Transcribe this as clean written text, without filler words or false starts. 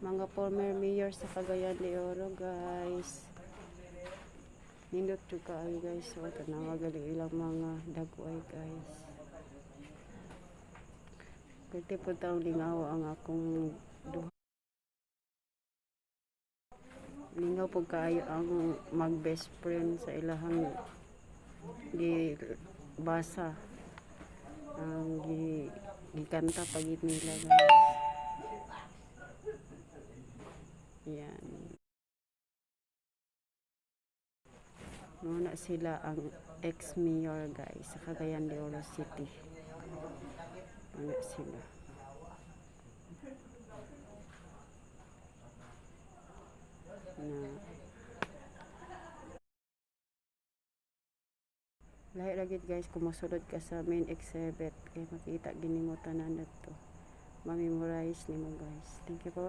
Mga former mayor sa Cagayan de Oro, guys. Nindot juga ay guys. So, tanawa gali ilang mga dagway, guys. Pwede po taong lingaw ang akong duha. Lingaw po kaayo ang mag best friend sa ilahang di basa ang gikanta pagit nila, guys. Yan. Muna sila ang ex-mayor, guys, sa Cagayan de Oro City. Muna sila. Lahi lagi guys, kumusulod ka sa main exhibit kay makita gini mo tanan dito. Ma-memorize nimo, guys. Thank you for